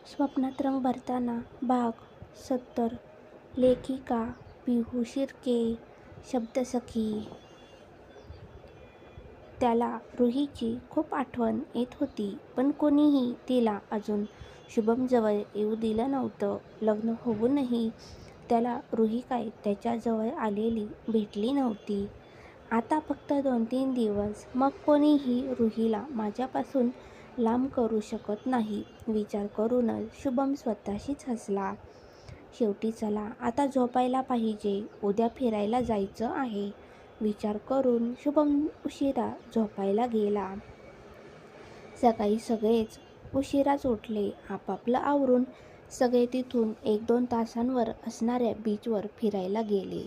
स्वप्नात रंग भरताना भाग 70. लेखिका पिहू शिर्के. शब्दसखी. त्याला रुहीची खूप आठवण येत होती, पण कोणीही तिला अजून शुभमजवळ येऊ दिलं नव्हतं. लग्न होऊनही त्याला रुही काय त्याच्याजवळ आलेली भेटली नव्हती. आता फक्त 2-3 दिवस, मग कोणीही रुहीला माझ्यापासून लांब करू शकत नाही, विचार करूनच शुभम स्वतःशीच हसला. शेवटी चला आता झोपायला पाहिजे, उद्या फिरायला जायचं आहे, विचार करून शुभम उशिरा झोपायला गेला. सकाळी सगळेच उशिराच उठले. आपापलं आवरून सगळे तिथून 1-2 तासांवर असणाऱ्या बीचवर फिरायला गेले.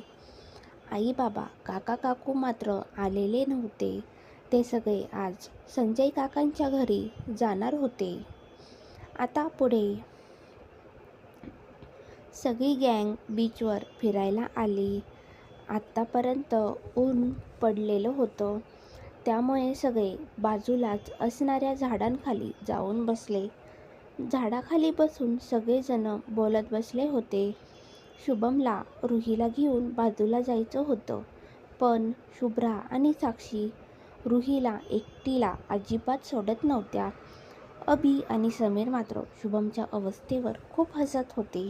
आई बाबा काका काकू मात्र आलेले नव्हते. ते सगळे आज संजय काकांच्या घरी जाणार होते. आता पुढे सगळी गँग बीचवर फिरायला आली. आत्तापर्यंत ऊन पडलेलं होतं, त्यामुळे सगळे बाजूलाच असणाऱ्या झाडांखाली जाऊन बसले. झाडाखाली बसून सगळेजण बोलत बसले होते. शुभमला रुहीला घेऊन बाजूला जायचं होतं, पण शुभ्रा आणि साक्षी रुहीला एकटीला अजिबात सोडत नव्हत्या. अभि आणि समीर मात्र शुभमच्या अवस्थेवर खूप हसत होते.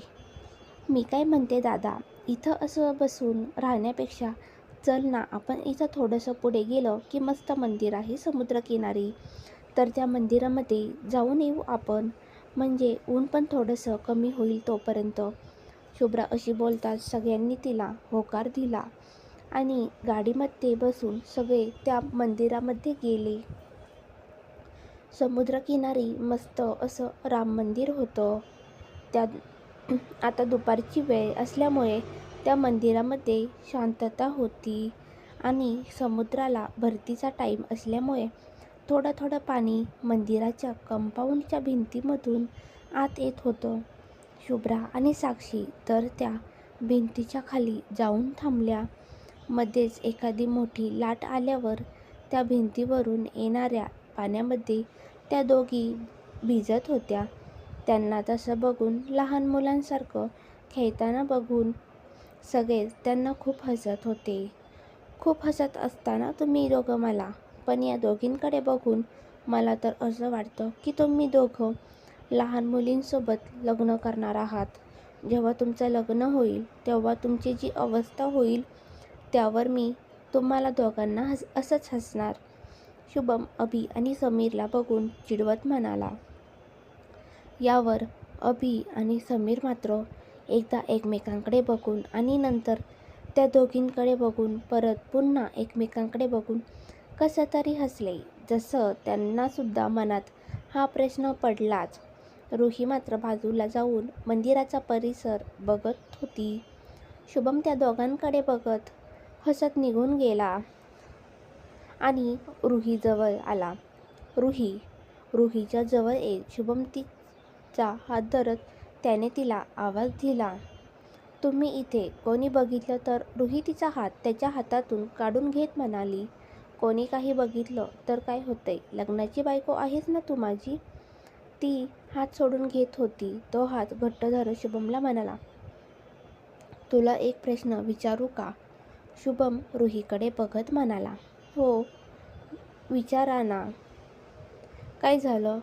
मी काय म्हणते दादा, इथं असं बसून राहण्यापेक्षा चल ना, आपण इथं थोडंसं पुढे गेलं की मस्त मंदिर आहे समुद्रकिनारी, तर त्या मंदिरामध्ये जाऊन येऊ आपण, म्हणजे ऊन पण थोडंसं कमी होईल तोपर्यंत. शुभ्रा अशी बोलताच सगळ्यांनी तिला होकार दिला आणि गाडीमध्ये बसून सगळे त्या मंदिरामध्ये गेले. समुद्रकिनारी मस्त असं राम मंदिर होतं. त्या आता दुपारची वेळ असल्यामुळे त्या मंदिरामध्ये शांतता होती आणि समुद्राला भरतीचा टाईम असल्यामुळे थोडं थोडं पाणी मंदिराच्या कंपाऊंडच्या भिंतीमधून आत येत होतं. शुभ्रा आणि साक्षी तर त्या भिंतीच्या खाली जाऊन थांबल्या. मध्येच एखादी मोठी लाट आल्यावर त्या भिंतीवरून येणाऱ्या पाण्यामध्ये त्या दोघी भिजत होत्या. त्यांना तसं बघून, लहान मुलांसारखं खेळताना बघून सगळेच त्यांना खूप हसत होते. खूप हसत असताना तुम्ही दोघं मला, पण या दोघींकडे बघून मला तर असं वाटतं की तुम्ही दोघं लहान मुलींसोबत लग्न करणार आहात. जेव्हा तुमचं लग्न होईल तेव्हा तुमची जी अवस्था होईल त्यावर मी तुम्हाला दोघांना असंच हसणार. शुभम अभि आणि समीरला बघून चिडवत म्हणाला. यावर अभि आणि समीर मात्र एकदा एकमेकांकडे बघून आणि नंतर त्या दोघींकडे बघून परत पुन्हा एकमेकांकडे बघून कसं तरी हसले, जसं त्यांनासुद्धा मनात हा प्रश्न पडलाच. रुही मात्र बाजूला जाऊन मंदिराचा परिसर बघत होती. शुभम त्या दोघांकडे बघत हसत निघून गेला आणि रुहीजवळ आला. रुहीच्या जवळ येत शुभम तिचा हात धरत त्याने तिला आवाज दिला. तुम्ही इथे कोणी बघितलं तर? रुही तिचा हात त्याच्या हातातून काढून घेत म्हणाली. कोणी काही बघितलं तर काय होतंय, लग्नाची बायको आहेस ना तू माझी. ती हात सोडून घेत होती. तो हात घट्ट धरत शुभमला म्हणाला. तुला एक प्रश्न विचारू का? शुभम रुहीकडे बघत म्हणाला. हो, विचारा ना. काय झालं?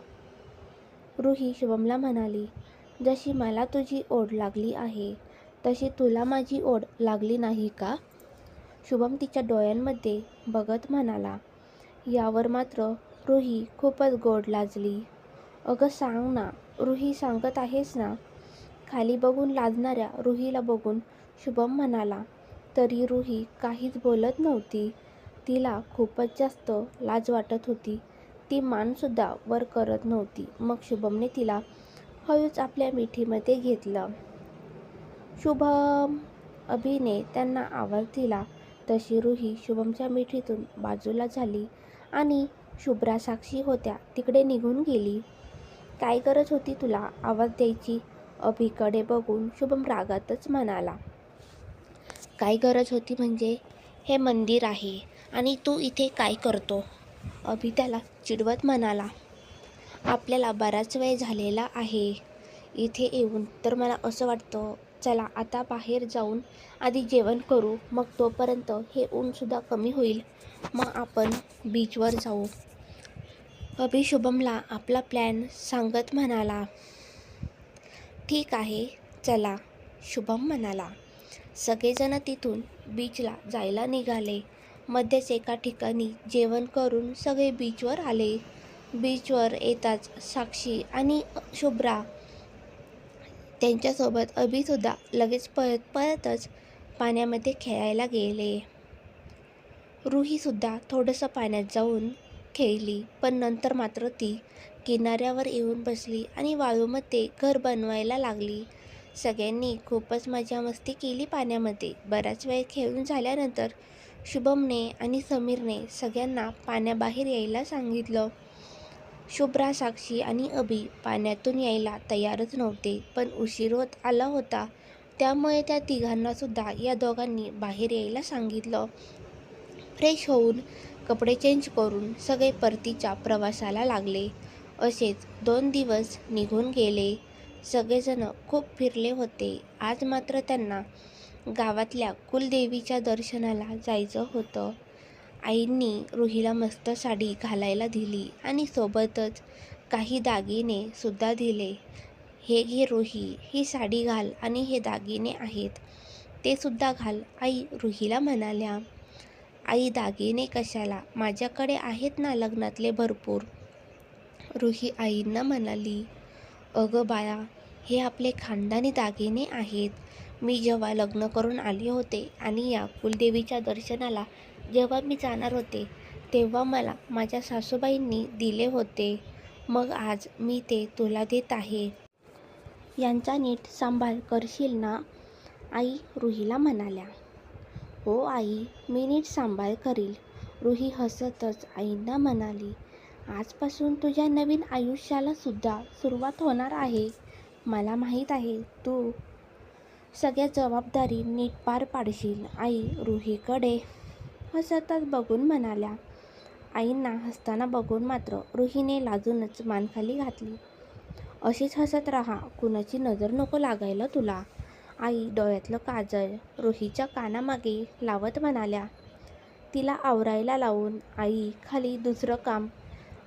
रुही शुभमला म्हणाली. जशी मला तुझी ओढ लागली आहे तशी तुला माझी ओढ लागली नाही का? शुभम तिच्या डोळ्यांमध्ये बघत म्हणाला. यावर मात्र रुही खूपच गोड लाजली. अगं सांग ना. रुही सांगत आहेस ना. खाली बघून लाजणाऱ्या रुहीला बघून शुभम म्हणाला. तरी रुही काहीच बोलत नव्हती. तिला खूपच जास्त लाज वाटत होती. ती मानसुद्धा वर करत नव्हती. मग शुभमने तिला हळूच आपल्या मिठीमध्ये घेतलं. शुभम, अभिने त्यांना आवाज दिला तशी रुही शुभमच्या मिठीतून बाजूला झाली आणि शुभ्रा साक्षी होत्या तिकडे निघून गेली. काय गरज होती तुला आवाज द्यायची? अभिकडे बघून शुभम रागातच म्हणाला. काय गरज होती म्हणजे? हे मंदिर आहे आणि तू इथे काय करतो? अभि त्याला चिडवत म्हणाला. आपल्याला बराच वेळ झालेला आहे, इथे येऊन तर मला असं वाटतं, चला आता बाहेर जाऊन आधी जेवण करू, मग तोपर्यंत हे ऊनसुद्धा कमी होईल, मग आपण बीचवर जाऊ. अभि शुभमला आपला प्लॅन सांगत म्हणाला. ठीक आहे, चला, शुभम म्हणाला. सगळेजण तिथून बीचला जायला निघाले. मध्येच एका ठिकाणी जेवण करून सगळे बीचवर आले. बीचवर येताच साक्षी आणि शुभ्रा त्यांच्यासोबत अभिसुद्धा लगेच पळतच पाण्यामध्ये खेळायला गेले. रुहीसुद्धा थोडंसं पाण्यात जाऊन खेळली, पण नंतर मात्र ती किनाऱ्यावर येऊन बसली आणि वाळूमध्ये घर बनवायला लागली. सगळ्यांनी खूपच मजा मस्ती केली पाण्यामध्ये. बराच वेळ खेळून झाल्यानंतर शुभमने आणि समीरने सगळ्यांना पाण्याबाहेर यायला सांगितलं. शुभ्रा, साक्षी आणि अभि पाण्यातून यायला तयारच नव्हते, पण उशीर होत आला होता, त्यामुळे त्या तिघांनासुद्धा या दोघांनी बाहेर यायला सांगितलं. फ्रेश होऊन कपडे चेंज करून सगळे परतीच्या प्रवासाला लागले. असेच 2 दिवस निघून गेले. सगळेजण खूप फिरले होते. आज मात्र त्यांना गावातल्या कुलदेवीच्या दर्शनाला जायचं होतं. आईंनी रुहीला मस्त साडी घालायला दिली आणि सोबतच काही दागिने सुद्धा दिले. हे घे रुही, ही साडी घाल आणि हे दागिने आहेत, ते सुद्धा घाल, आई रुहीला म्हणाल्या. आई, दागिने कशाला, माझ्याकडे आहेत ना लग्नातले भरपूर, रुही आईंना म्हणाली. अगं बाळा, हे आपले खानदानी दागिने आहेत. मी जेव्हा लग्न करून आले होते आणि या कुलदेवीच्या दर्शनाला जेव्हा मी जाणार होते, तेव्हा मला माझ्या सासूबाईंनी दिले होते. मग आज मी ते तुला देत आहे. यांचा नीट सांभाळ करशील ना, आई रुहीला म्हणाल्या. हो आई, मी नीट सांभाळ करील, रुही हसतच आईंना म्हणाली. आजपासून तुझ्या नवीन आयुष्याला सुद्धा सुरुवात होणार आहे. मला माहीत आहे तू सगळ्या जबाबदारी नीट पार पाडशील, आई रुहीकडे हसतच बघून म्हणाल्या. आईंना हसताना बघून मात्र रुहीने लाजूनच मान खाली घातली. अशीच हसत राहा, कुणाची नजर नको लागायला तुला, आई डोळ्यातलं काजळ रुहीच्या कानामागे लावत म्हणाल्या. तिला आवरायला लावून आई खाली दुसरं काम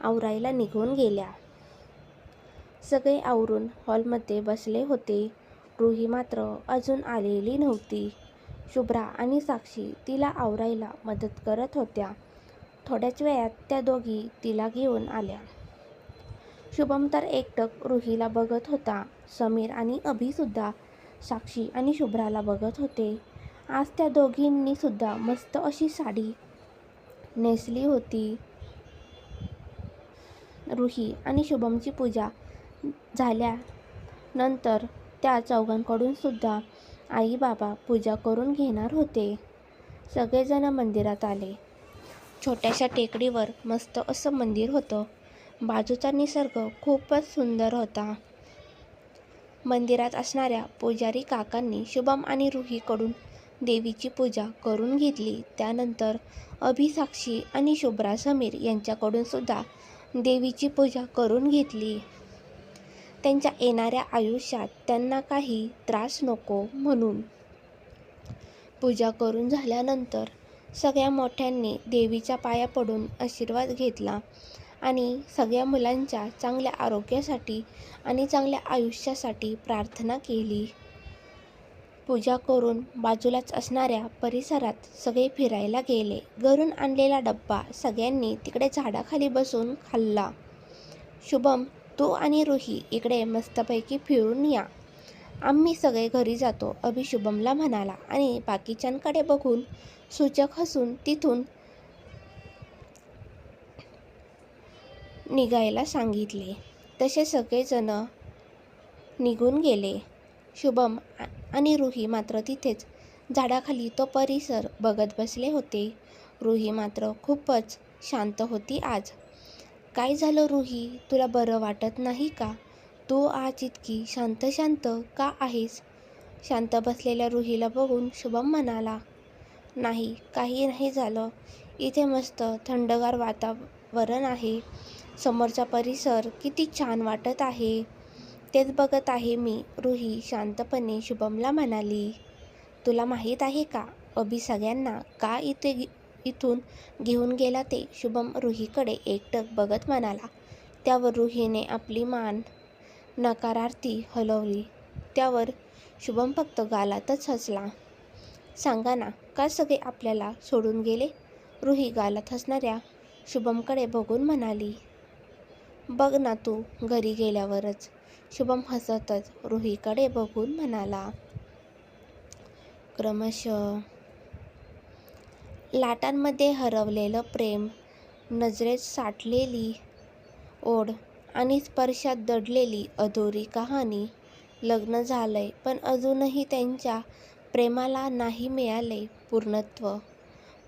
आवरायला निघून गेल्या. सगळे आवरून हॉलमध्ये बसले होते. रुही मात्र अजून आलेली नव्हती. शुभ्रा आणि साक्षी तिला आवरायला मदत करत होत्या. थोड्याच वेळात त्या दोघी तिला घेऊन आल्या. शुभम तर एकटक रुहीला बघत होता. समीर आणि अभिसुद्धा साक्षी आणि शुभ्राला बघत होते. आज त्या दोघींनी सुद्धा मस्त अशी साडी नेसली होती. रुही आणि शुभमची पूजा झाल्यानंतर त्या चौघांकडून सुद्धा आई बाबा पूजा करून घेणार होते. सगळेजण मंदिरात आले. छोट्याशा टेकडीवर मस्त असं मंदिर होतं. बाजूचा निसर्ग खूपच सुंदर होता. मंदिरात असणाऱ्या पुजारी काकांनी शुभम आणि रुहीकडून देवीची पूजा करून घेतली. त्यानंतर अभि, साक्षी आणि शुभ्रा, समीर यांच्याकडून सुद्धा देवीची पूजा करून घेतली. त्यांच्या येणाऱ्या आयुष्यात त्यांना काही त्रास नको म्हणून. पूजा करून झाल्यानंतर सगळ्या मोठ्यांनी देवीच्या पाया पडून आशीर्वाद घेतला आणि सगळ्या मुलांच्या चांगल्या आरोग्यासाठी आणि चांगल्या आयुष्यासाठी प्रार्थना केली. पूजा करून बाजूलाच असणाऱ्या परिसरात सगळे फिरायला गेले. घरून आणलेला डब्बा सगळ्यांनी तिकडे झाडाखाली बसून खाल्ला. शुभम, तू आणि रुही इकडे मस्तपैकी फिरून या, आम्ही सगळे घरी जातो, अभि शुभमला म्हणाला आणि बाकीच्यांकडे बघून सूचक हसून तिथून निघायला सांगितले. तसे सगळेजण निघून गेले. शुभम आणि रुही मात्र तिथेच झाडाखाली तो परिसर बघत बसले होते. रुही मात्र खूपच शांत होती आज. काय झालं रुही, तुला बरं वाटत नाही का? तू आज इतकी शांत शांत का आहेस? शांत बसलेल्या रुहीला बघून शुभम म्हणाला. नाही, काही नाही झालं. इथे मस्त थंडगार वातावरण आहे. समोरचा परिसर किती छान वाटत आहे. तेच बघत आहे मी, रुही शांतपणे शुभमला म्हणाली. तुला माहीत आहे का अभि सगळ्यांना का इथून घेऊन गेला ते? शुभम रुहीकडे एकटक बघत म्हणाला. त्यावर रुहीने आपली मान नकारार्थी हलवली. त्यावर शुभम फक्त गालातच हसला. सांगा ना, का सगळे आपल्याला सोडून गेले? रुही गालात हसणाऱ्या शुभमकडे बघून म्हणाली. बघ ना तू घरी गेल्यावरच. शुभम हसतच रुहीकडे बघून म्हणाला. क्रमशः लाटांमध्ये हरवलेलं प्रेम, नजरेत साठलेली ओढ आणि स्पर्शात दडलेली अधुरी कहाणी. लग्न झालंय पण अजूनही त्यांच्या प्रेमाला नाही मिळाले पूर्णत्व.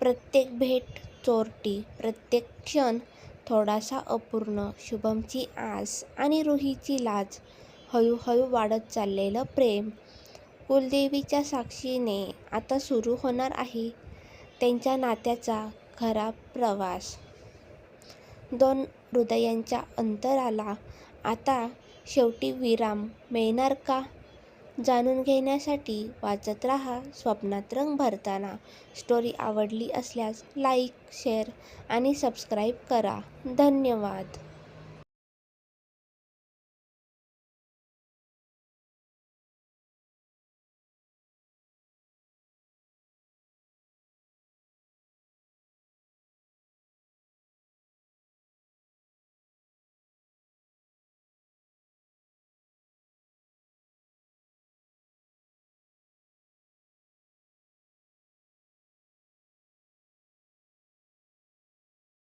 प्रत्येक भेट चोरटी, प्रत्येक क्षण थोडासा अपूर्ण. शुभमची आस आणि रुहीची लाज, हळूहळू वाढत चाललेलं प्रेम. कुलदेवीच्या साक्षीने आता सुरू होणार आहे त्यांच्या नात्याचा खरा प्रवास. दोन हृदयांच्या अंतराला आता शेवटी विराम मिळणार का? जाणून घेण्यासाठी वाचत राहा स्वप्नात रंग भरताना. स्टोरी आवडली असल्यास लाईक, शेअर आणि सबस्क्राईब करा. धन्यवाद.